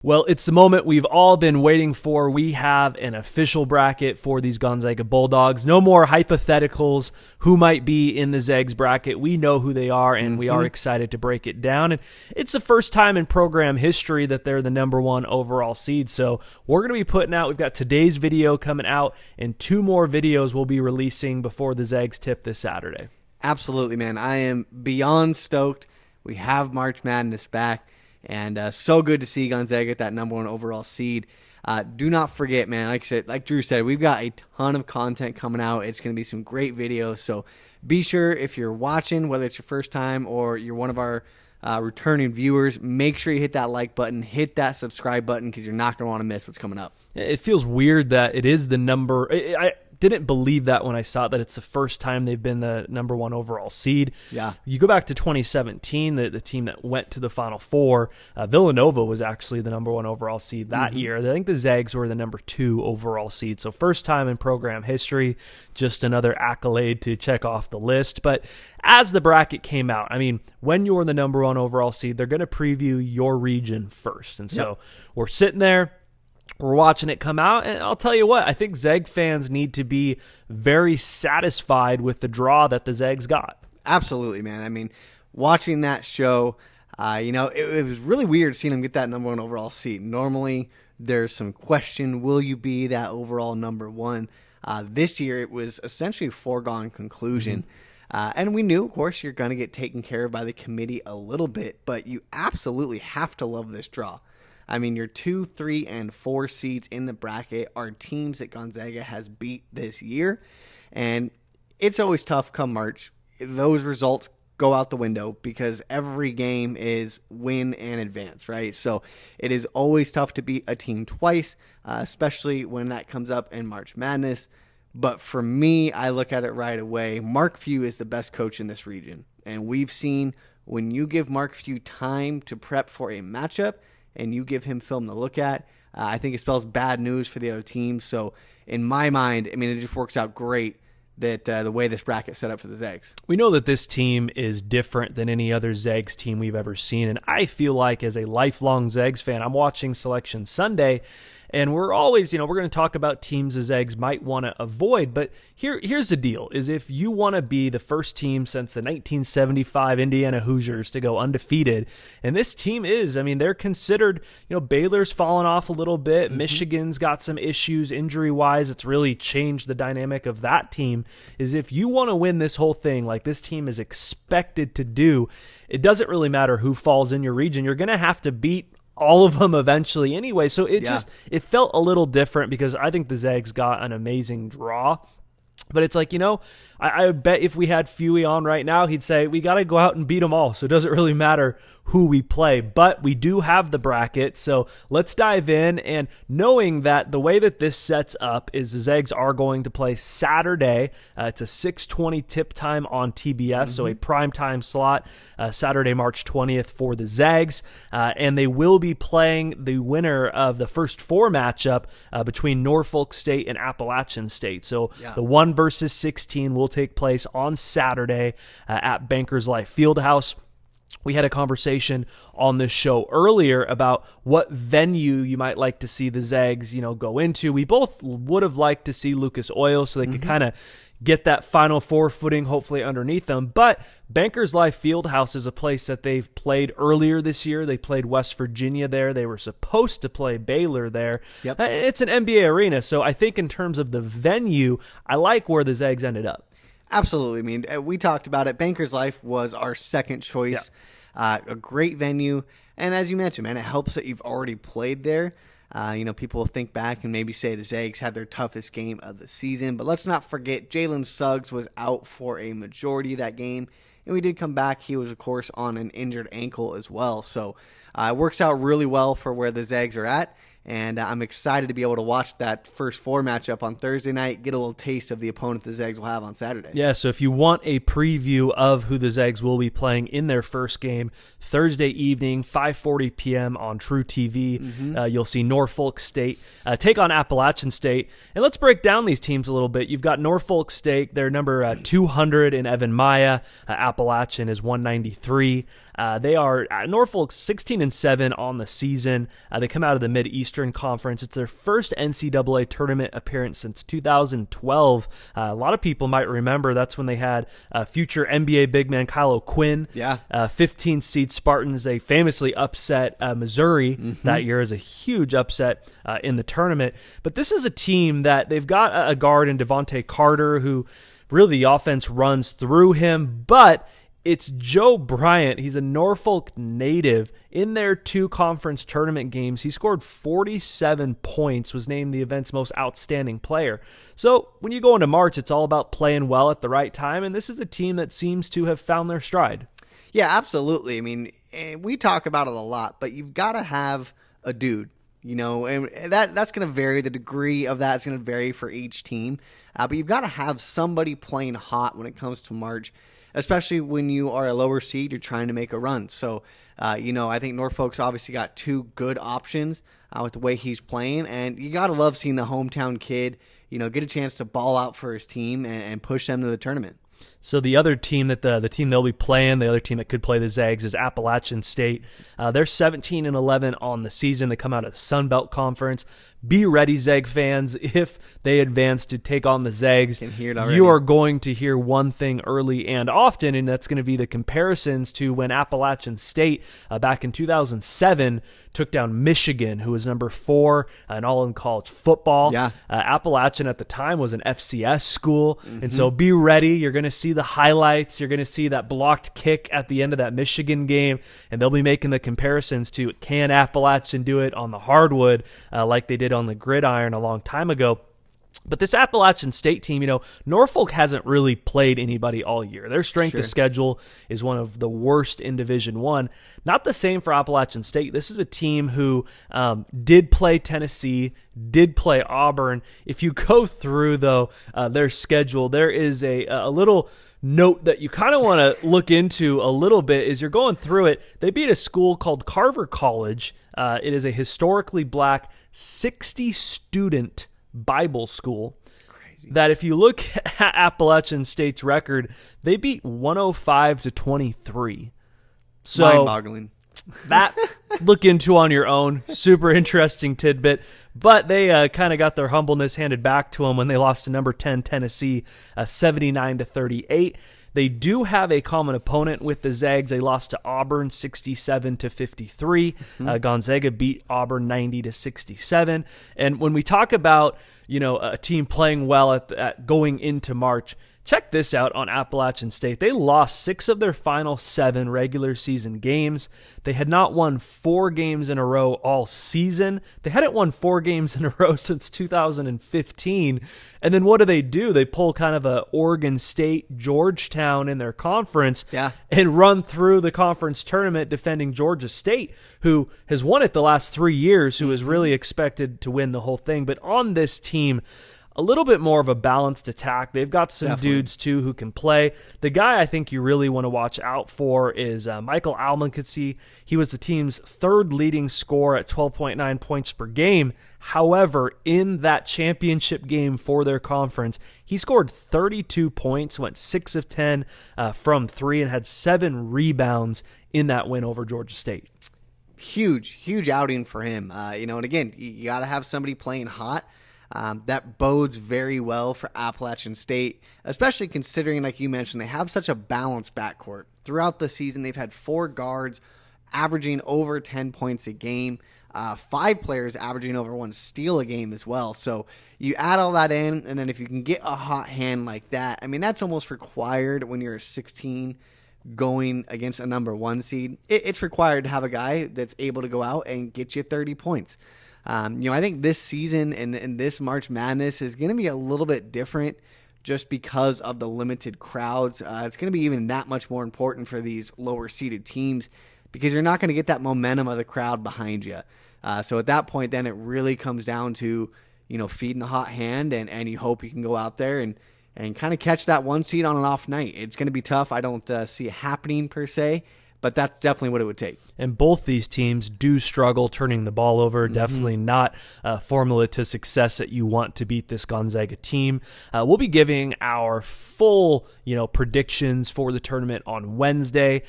Well, it's the moment we've all been waiting for. We have an official bracket for these Gonzaga Bulldogs. No more hypotheticals who might be in the Zags bracket. We know who they are, and we are excited to break it down. And it's the first time in program history that they're the number one overall seed. So we're going to be putting out, we've got today's video coming out, and 2 more videos we'll be releasing before the Zags tip this Saturday. Absolutely, man. I am beyond stoked. We have March Madness back. And so good to see Gonzaga get that number one overall seed. Do not forget, man, like Drew said, we've got a ton of content coming out. It's going to be some great videos. So be sure, if you're watching, whether it's your first time or you're one of our returning viewers, make sure you hit that like button, hit that subscribe button, because you're not going to want to miss what's coming up. It feels weird that it is the number. I didn't believe that when I saw that it's the first time they've been the number one overall seed. Yeah. You go back to 2017, the team that went to the Final Four, Villanova was actually the number one overall seed that year. I think the Zags were the number 2 overall seed. So first time in program history, just another accolade to check off the list. But as the bracket came out, I mean, when you're the number 1 overall seed, they're going to preview your region first. And so we're sitting there, we're watching it come out, and I'll tell you what, I think Zag fans need to be very satisfied with the draw that the Zags got. Absolutely, man. I mean, watching that show, it was really weird seeing them get that number 1 overall seed. Normally, there's some question, will you be that overall number 1? This year, it was essentially a foregone conclusion. And we knew, of course, you're going to get taken care of by the committee a little bit, but you absolutely have to love this draw. I mean, your 2, 3, and 4 seeds in the bracket are teams that Gonzaga has beat this year. And it's always tough come March. Those results go out the window because every game is win and advance, right? So it is always tough to beat a team twice, especially when that comes up in March Madness. But for me, I look at it right away. Mark Few is the best coach in this region. And we've seen when you give Mark Few time to prep for a matchup, and you give him film to look at, I think it spells bad news for the other team. So in my mind, I mean, it just works out great that the way this bracket's set up for the Zags. We know that this team is different than any other Zags team we've ever seen, and I feel like as a lifelong Zags fan, I'm watching Selection Sunday, and we're always, we're going to talk about teams the Zags might want to avoid, but here's the deal, is if you want to be the first team since the 1975 Indiana Hoosiers to go undefeated, and this team is, I mean, they're considered, Baylor's fallen off a little bit, Michigan's got some issues injury-wise, it's really changed the dynamic of that team, is if you want to win this whole thing like this team is expected to do, it doesn't really matter who falls in your region, you're going to have to beat all of them eventually anyway. So it felt a little different because I think the Zags got an amazing draw. But it's like, I bet if we had Fewy on right now, he'd say, we got to go out and beat them all. So it doesn't really matter who we play. But we do have the bracket. So let's dive in. And knowing that the way that this sets up is the Zags are going to play Saturday. It's a 6:20 tip time on TBS. So a prime time slot, Saturday, March 20th for the Zags. And they will be playing the winner of the first 4 matchup between Norfolk State and Appalachian State. So the 1 versus 16 will take place on Saturday at Bankers Life Fieldhouse. We had a conversation on this show earlier about what venue you might like to see the Zags, go into. We both would have liked to see Lucas Oil so they could kind of get that Final Four footing hopefully underneath them. But Bankers Life Fieldhouse is a place that they've played earlier this year. They played West Virginia there. They were supposed to play Baylor there. Yep. It's an NBA arena, so I think in terms of the venue, I like where the Zags ended up. Absolutely. I mean, we talked about it. Bankers Life was our second choice. A great venue. And as you mentioned, man, it helps that you've already played there. People will think back and maybe say the Zags had their toughest game of the season. But let's not forget, Jalen Suggs was out for a majority of that game. And we did come back. He was, of course, on an injured ankle as well. So it works out really well for where the Zags are at. And I'm excited to be able to watch that first 4 matchup on Thursday night, get a little taste of the opponent the Zags will have on Saturday. Yeah, so if you want a preview of who the Zags will be playing in their first game, Thursday evening, 5:40 p.m. on True TV, you'll see Norfolk State take on Appalachian State. And let's break down these teams a little bit. You've got Norfolk State, they're number 200 in Evan Maya. Appalachian is 193. They are Norfolk 16-7 on the season. They come out of the Mid-Eastern Conference. It's their first NCAA tournament appearance since 2012. A lot of people might remember that's when they had future NBA big man Kyle O'Quinn. 15th seed Spartans. They famously upset Missouri that year as a huge upset in the tournament. But this is a team that they've got a guard in Devontae Carter who really the offense runs through him, but it's Joe Bryant. He's a Norfolk native. In their 2 conference tournament games, he scored 47 points, was named the event's most outstanding player. So when you go into March, it's all about playing well at the right time, and this is a team that seems to have found their stride. Yeah, absolutely. I mean, we talk about it a lot, but you've got to have a dude, and that's going to vary. The degree of that's going to vary for each team, but you've got to have somebody playing hot when it comes to March, especially when you are a lower seed, you're trying to make a run. So, I think Norfolk's obviously got 2 good options with the way he's playing, and you got to love seeing the hometown kid, get a chance to ball out for his team and push them to the tournament. So the other team that the team they'll be playing, the other team that could play the Zags is Appalachian State. They're 17-11 on the season. They come out of the Sun Belt Conference. Be ready, Zag fans. If they advance to take on the Zags, you are going to hear one thing early and often, and that's going to be the comparisons to when Appalachian State back in 2007 took down Michigan, who was number 4 in all-in-college football. Appalachian at the time was an FCS school, and so be ready. You're going to see the highlights. You're going to see that blocked kick at the end of that Michigan game, and they'll be making the comparisons to can Appalachian do it on the hardwood like they did on the gridiron a long time ago. But this Appalachian State team, Norfolk hasn't really played anybody all year. Their strength of schedule is one of the worst in Division I. Not the same for Appalachian State. This is a team who did play Tennessee, did play Auburn. If you go through, though, their schedule, there is a little note that you kind of want to look into a little bit as you're going through it. They beat a school called Carver College. It is a historically black 60-student Bible school. Crazy. That if you look at Appalachian State's record, they beat 105-23. So mind-boggling. That look into on your own. Super interesting tidbit. But they kind of got their humbleness handed back to them when they lost to number 10 Tennessee 79-38. They do have a common opponent with the Zags. They lost to Auburn 67-53. Gonzaga beat Auburn 90-67. And when we talk about, a team playing well at going into March, check this out on Appalachian State. They lost 6 of their final 7 regular season games. They had not won 4 games in a row all season. They hadn't won 4 games in a row since 2015. And then what do? They pull kind of a Oregon State, Georgetown in their conference and run through the conference tournament defending Georgia State, who has won it the last 3 years, who is really expected to win the whole thing. But on this team, a little bit more of a balanced attack. They've got some dudes, too, who can play. The guy I think you really want to watch out for is Michael Almancacy. He was the team's 3rd leading scorer at 12.9 points per game. However, in that championship game for their conference, he scored 32 points, went 6 of 10 from 3, and had 7 rebounds in that win over Georgia State. Huge outing for him. And again, you got to have somebody playing hot. That bodes very well for Appalachian State, especially considering, like you mentioned, they have such a balanced backcourt. Throughout the season, they've had 4 guards averaging over 10 points a game, 5 players averaging over 1 steal a game as well. So you add all that in, and then if you can get a hot hand like that, I mean, that's almost required when you're a 16 going against a number 1 seed. It's required to have a guy that's able to go out and get you 30 points. I think this season and this March Madness is going to be a little bit different just because of the limited crowds. It's going to be even that much more important for these lower seeded teams because you're not going to get that momentum of the crowd behind you. So at that point, then it really comes down to, feeding the hot hand, and you hope you can go out there and kind of catch that 1 seed on an off night. It's going to be tough. I don't see it happening per se, but that's definitely what it would take. And both these teams do struggle turning the ball over. Definitely not a formula to success that you want to beat this Gonzaga team. We'll be giving our full, predictions for the tournament on Wednesday.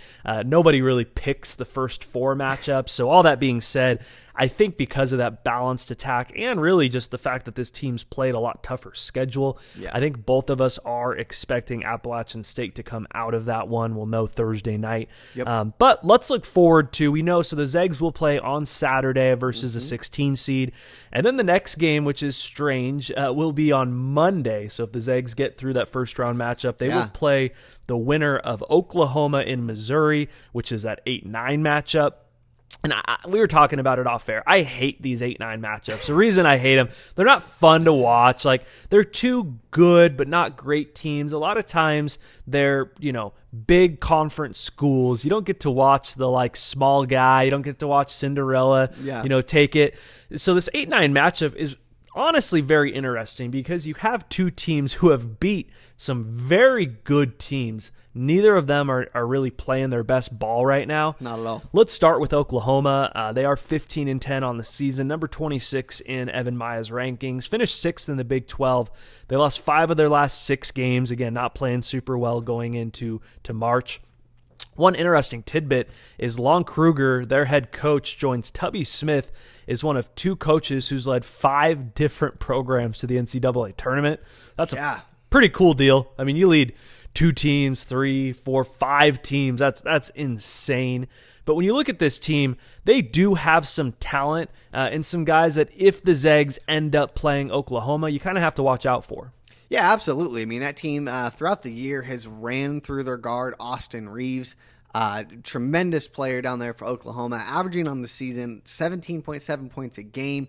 Nobody really picks the first 4 matchups. So all that being said, I think because of that balanced attack and really just the fact that this team's played a lot tougher schedule, I think both of us are expecting Appalachian State to come out of that one. We'll know Thursday night. Yep. But let's look forward to, so the Zags will play on Saturday versus a 16 seed. And then the next game, which is strange, will be on Monday. So if the Zags get through that first round matchup, they will play the winner of Oklahoma in Missouri, which is that 8-9 matchup. And we were talking about it off air. I hate these 8-9 matchups. The reason I hate them, they're not fun to watch. Like, they're two good but not great teams. A lot of times they're, big conference schools. You don't get to watch the small guy. You don't get to watch Cinderella, take it. So this 8-9 matchup is honestly very interesting because you have two teams who have beat some very good teams. Neither of them are really playing their best ball right now. Not at all. Let's start with Oklahoma. They are 15-10 on the season, number 26 in Evan Maya's rankings, finished 6th in the Big 12. They lost 5 of their last 6 games. Again, not playing super well going into March. One interesting tidbit is Lon Kruger, their head coach, joins Tubby Smith, is one of 2 coaches who's led 5 different programs to the NCAA tournament. That's a pretty cool deal. I mean, you lead 2 teams, 3, 4, 5 teams. That's insane. But when you look at this team, they do have some talent and some guys that if the Zags end up playing Oklahoma, you kind of have to watch out for. Yeah, absolutely. I mean, that team throughout the year has ran through their guard, Austin Reeves. Tremendous player down there for Oklahoma, averaging on the season 17.7 points a game,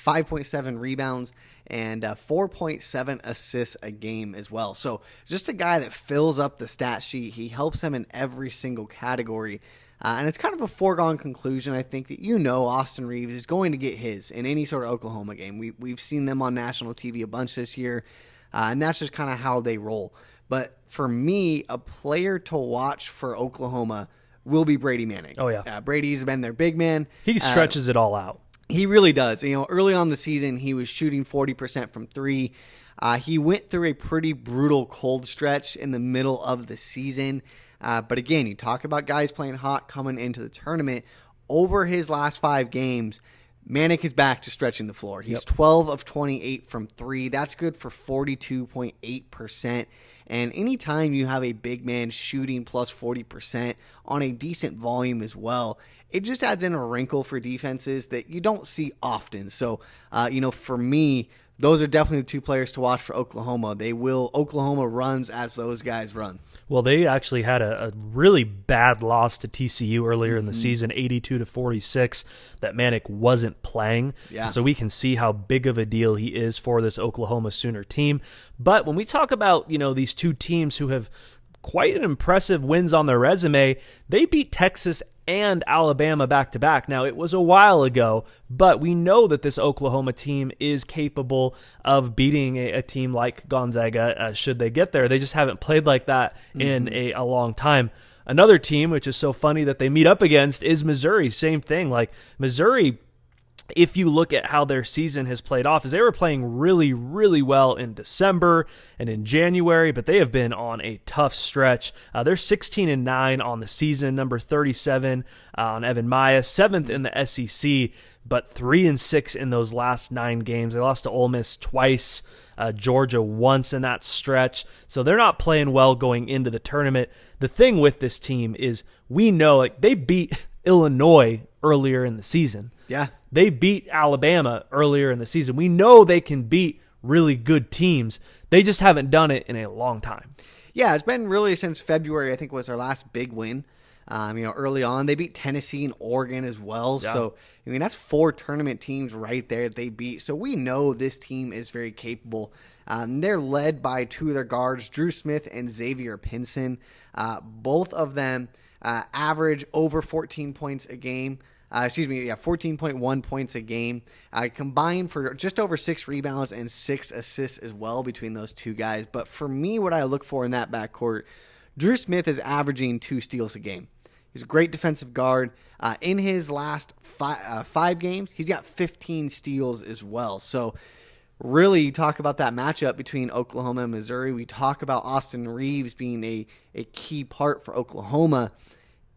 5.7 rebounds, and 4.7 assists a game as well. So just a guy that fills up the stat sheet. He helps them in every single category. And it's kind of a foregone conclusion, I think, that Austin Reeves is going to get his in any sort of Oklahoma game. We've seen them on national TV a bunch this year, and that's just kind of how they roll. But for me, a player to watch for Oklahoma will be Brady Manning. Oh, yeah. Brady's been their big man. He stretches it all out. He really does. Early on the season, he was shooting 40% from 3. He went through a pretty brutal cold stretch in the middle of the season. But again, you talk about guys playing hot coming into the tournament. Over his last 5 games, Manick is back to stretching the floor. He's 12 of 28 from 3. That's good for 42.8%. And anytime you have a big man shooting plus 40% on a decent volume as well, it just adds in a wrinkle for defenses that you don't see often. So, for me, those are definitely the 2 players to watch for Oklahoma. Oklahoma runs as those guys run. Well, they actually had a really bad loss to TCU earlier in the season, 82-46, that Manick wasn't playing. Yeah. So we can see how big of a deal he is for this Oklahoma Sooner team. But when we talk about, these 2 teams who have quite an impressive wins on their resume, they beat Texas and Alabama back-to-back. Now, it was a while ago, but we know that this Oklahoma team is capable of beating a team like Gonzaga should they get there. They just haven't played like that in a long time. Another team, which is so funny that they meet up against, is Missouri. Same thing. Like, Missouri, if you look at how their season has played off, is they were playing really, really well in December and in January, but they have been on a tough stretch. They're 16-9 on the season, number 37 on Evan Maya, 7th in the SEC, but 3-6 in those last 9 games. They lost to Ole Miss twice, Georgia once in that stretch. So they're not playing well going into the tournament. The thing with this team is we know they beat Illinois earlier in the season. Yeah. They beat Alabama earlier in the season. We know they can beat really good teams. They just haven't done it in a long time. Yeah, it's been really since February, I think, was their last big win. Early on, they beat Tennessee and Oregon as well. Yeah. So, that's 4 tournament teams right there that they beat. So we know this team is very capable. They're led by 2 of their guards, Drew Smith and Xavier Pinson. Both of them average over 14 points a game. 14.1 points a game, combined for just over 6 rebounds and 6 assists as well between those two guys. But for me, what I look for in that backcourt, Drew Smith is averaging 2 steals a game. He's a great defensive guard. In his last 5 games, he's got 15 steals as well. So really talk about that matchup between Oklahoma and Missouri. We talk about Austin Reeves being a key part for Oklahoma.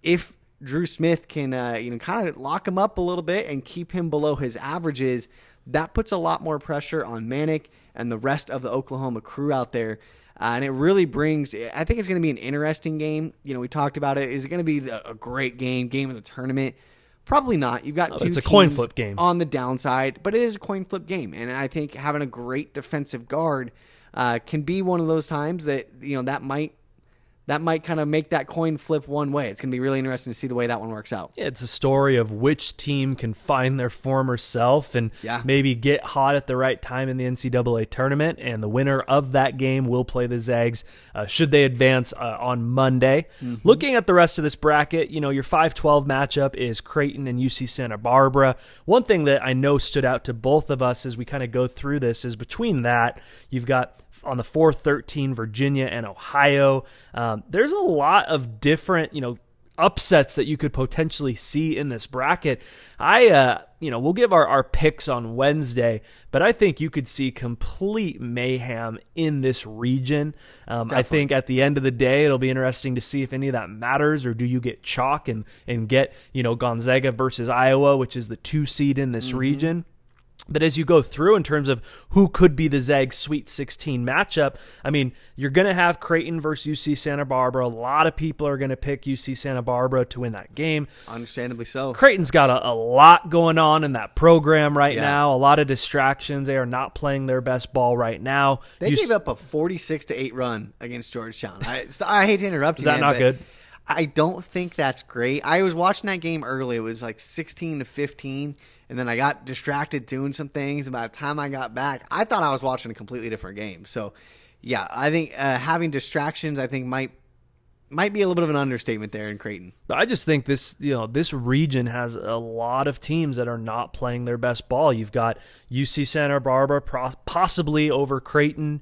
If Drew Smith can kind of lock him up a little bit and keep him below his averages, that puts a lot more pressure on Manek and the rest of the Oklahoma crew out there. And it really brings, I think it's going to be an interesting game. We talked about it. Is it going to be a great game of the tournament? Probably not. You've got two it's a teams coin flip game on the downside, but it is a coin flip game. And I think having a great defensive guard can be one of those times that, that might kind of make that coin flip one way. It's going to be really interesting to see the way that one works out. Yeah, it's a story of which team can find their former self and maybe get hot at the right time in the NCAA tournament, and the winner of that game will play the Zags should they advance on Monday. Mm-hmm. Looking at the rest of this bracket, your 5-12 matchup is Creighton and UC Santa Barbara. One thing that I know stood out to both of us as we kind of go through this is between that, you've got on the 4-13 Virginia and Ohio. There's a lot of different, upsets that you could potentially see in this bracket. We'll give our picks on Wednesday, but I think you could see complete mayhem in this region. I think at the end of the day, it'll be interesting to see if any of that matters, or do you get chalk and get, Gonzaga versus Iowa, which is the 2 seed in this region. But as you go through in terms of who could be the Zags Sweet 16 matchup, you're going to have Creighton versus UC Santa Barbara. A lot of people are going to pick UC Santa Barbara to win that game. Understandably so. Creighton's got a lot going on in that program right now, a lot of distractions. They are not playing their best ball right now. They gave up a 46-8 run against Georgetown. I hate to interrupt you. Is that not good? I don't think that's great. I was watching that game early. It was like 16-15. And then I got distracted doing some things. By the time I got back, I thought I was watching a completely different game. So, I think having distractions, might be a little bit of an understatement there in Creighton. I just think this region has a lot of teams that are not playing their best ball. You've got UC Santa Barbara possibly over Creighton,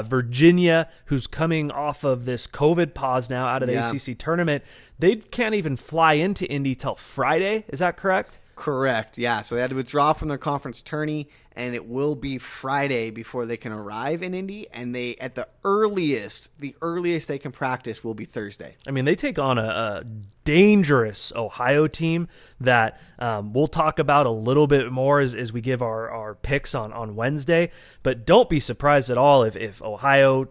Virginia, who's coming off of this COVID pause now out of the ACC tournament. They can't even fly into Indy till Friday. Is that correct? Correct, yeah. So they had to withdraw from their conference tourney, and it will be Friday before they can arrive in Indy. And they, at the earliest they can practice will be Thursday. They take on a dangerous Ohio team that we'll talk about a little bit more as we give our picks on Wednesday. But don't be surprised at all if Ohio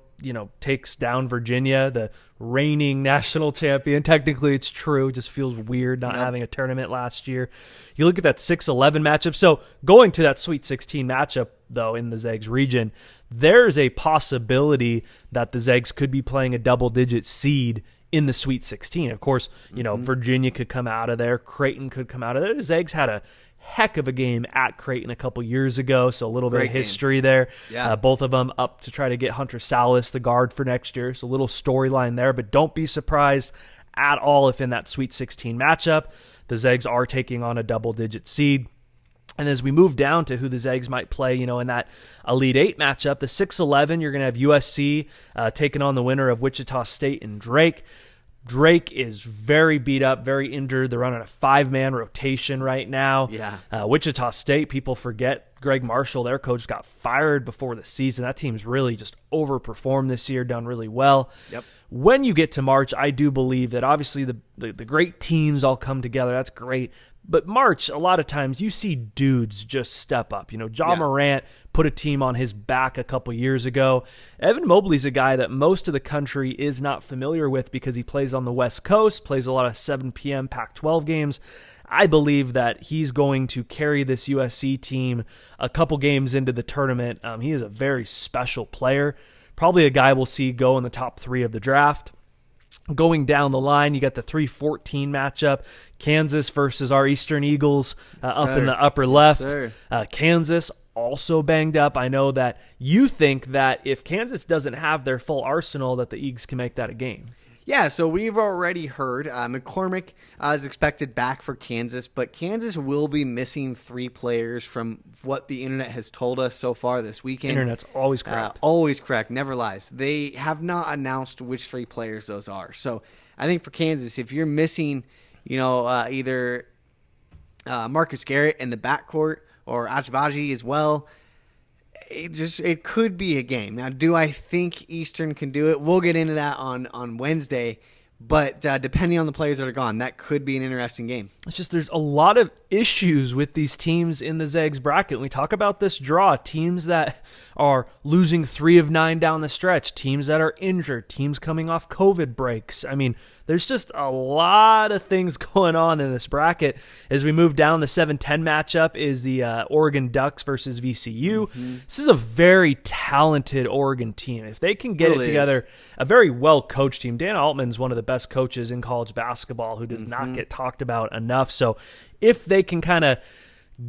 takes down Virginia, the reigning national champion. Technically, it's true. It just feels weird not having a tournament last year. You look at that 6-11 matchup. So going to that Sweet 16 matchup, though, in the Zags region, there's a possibility that the Zags could be playing a double-digit seed in the Sweet 16. Of course, Virginia could come out of there. Creighton could come out of there. The Zags had a heck of a game at Creighton a couple years ago, so a little bit of history there. Yeah. Both of them up to try to get Hunter Salas, the guard, for next year, so a little storyline there, but don't be surprised at all if in that Sweet 16 matchup, the Zags are taking on a double-digit seed. And as we move down to who the Zags might play, in that Elite 8 matchup, the 6-11, you're going to have USC taking on the winner of Wichita State and Drake. Drake is very beat up, very injured. They're running a 5-man rotation right now. Yeah. Wichita State, people forget Greg Marshall, their coach, got fired before the season. That team's really just overperformed this year, done really well. Yep. When you get to March, I do believe that obviously the great teams all come together. That's great. But March, a lot of times you see dudes just step up. Morant put a team on his back a couple years ago. Evan Mobley's a guy that most of the country is not familiar with because he plays on the West Coast, plays a lot of 7 p.m. Pac-12 games. I believe that he's going to carry this USC team a couple games into the tournament. He is a very special player. Probably a guy we'll see go in the top 3 of the draft. Going down the line, you got the 3-14 matchup, Kansas versus our Eastern Eagles up in the upper left. Kansas also banged up. I know that you think that if Kansas doesn't have their full arsenal, that the Eagles can make that a game. Yeah, so we've already heard McCormick is expected back for Kansas, but Kansas will be missing 3 players from what the internet has told us so far this weekend. Internet's always correct. Always correct, never lies. They have not announced which 3 players those are. So I think for Kansas, if you're missing, either Marcus Garrett in the backcourt or Atabaji as well, it could be a game. Now, do I think Eastern can do it? We'll get into that on Wednesday. But depending on the players that are gone, that could be an interesting game. It's just there's a lot of issues with these teams in the Zags bracket. When we talk about this draw, teams that are losing 3 of 9 down the stretch, teams that are injured, teams coming off COVID breaks. I mean, there's just a lot of things going on in this bracket. As we move down, the 7-10 matchup is the Oregon Ducks versus VCU. Mm-hmm. This is a very talented Oregon team. If they can get it together, a very well-coached team. Dan Altman's one of the best coaches in college basketball who does not get talked about enough. So if they can kind of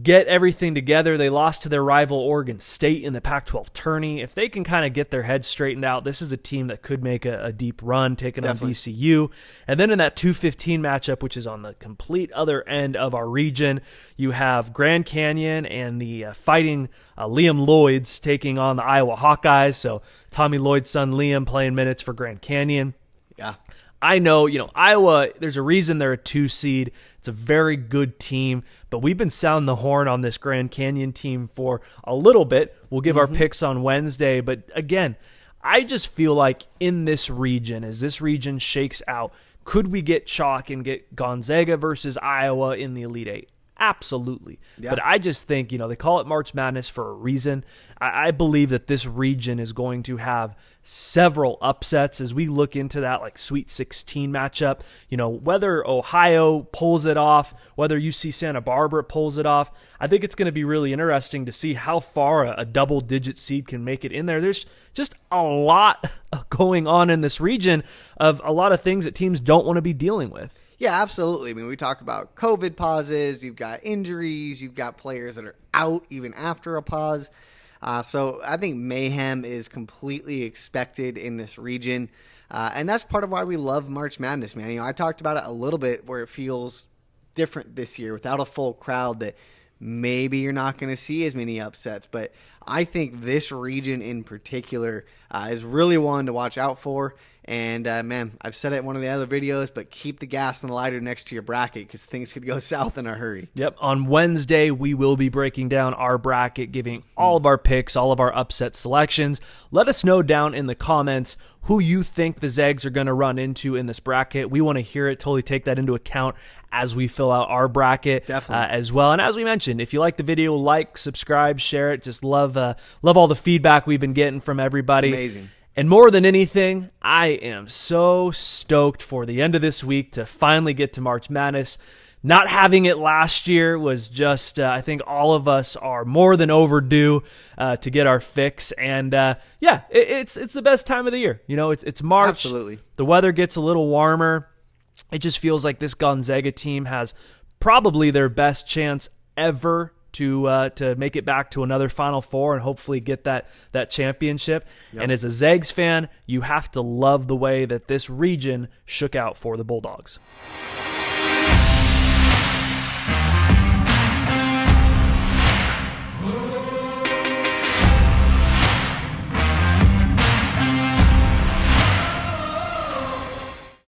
get everything together, they lost to their rival Oregon State in the Pac-12 tourney. If they can kind of get their heads straightened out, this is a team that could make a deep run, taking on VCU. And then in that 2-15 matchup, which is on the complete other end of our region, you have Grand Canyon and the fighting Liam Lloyds taking on the Iowa Hawkeyes. So Tommy Lloyd's son Liam playing minutes for Grand Canyon. Yeah. I know, Iowa, there's a reason they're a 2 seed. It's a very good team, but we've been sounding the horn on this Grand Canyon team for a little bit. We'll give our picks on Wednesday, but again, I just feel like in this region, as this region shakes out, could we get chalk and get Gonzaga versus Iowa in the Elite Eight? Absolutely. Yeah. But I just think, they call it March Madness for a reason. I believe that this region is going to have several upsets as we look into that like Sweet 16 matchup. Whether Ohio pulls it off, whether UC Santa Barbara pulls it off, I think it's going to be really interesting to see how far a double-digit seed can make it in there. There's just a lot going on in this region of a lot of things that teams don't want to be dealing with. Yeah, absolutely. I mean, we talk about COVID pauses, you've got injuries, you've got players that are out even after a pause. So I think mayhem is completely expected in this region. And that's part of why we love March Madness, man. I talked about it a little bit where it feels different this year without a full crowd, that maybe you're not going to see as many upsets. But I think this region in particular is really one to watch out for. And, man, I've said it in one of the other videos, but keep the gas and the lighter next to your bracket because things could go south in a hurry. Yep. On Wednesday, we will be breaking down our bracket, giving all of our picks, all of our upset selections. Let us know down in the comments who you think the Zags are going to run into in this bracket. We want to hear it. Totally take that into account as we fill out our bracket as well. And as we mentioned, if you like the video, like, subscribe, share it. Just love all the feedback we've been getting from everybody. It's amazing. And more than anything, I am so stoked for the end of this week to finally get to March Madness. Not having it last year was just, I think all of us are more than overdue to get our fix. And it's the best time of the year. It's March. Absolutely. The weather gets a little warmer. It just feels like this Gonzaga team has probably their best chance ever to make it back to another Final Four and hopefully get that championship. Yep. And as a Zags fan, you have to love the way that this region shook out for the Bulldogs.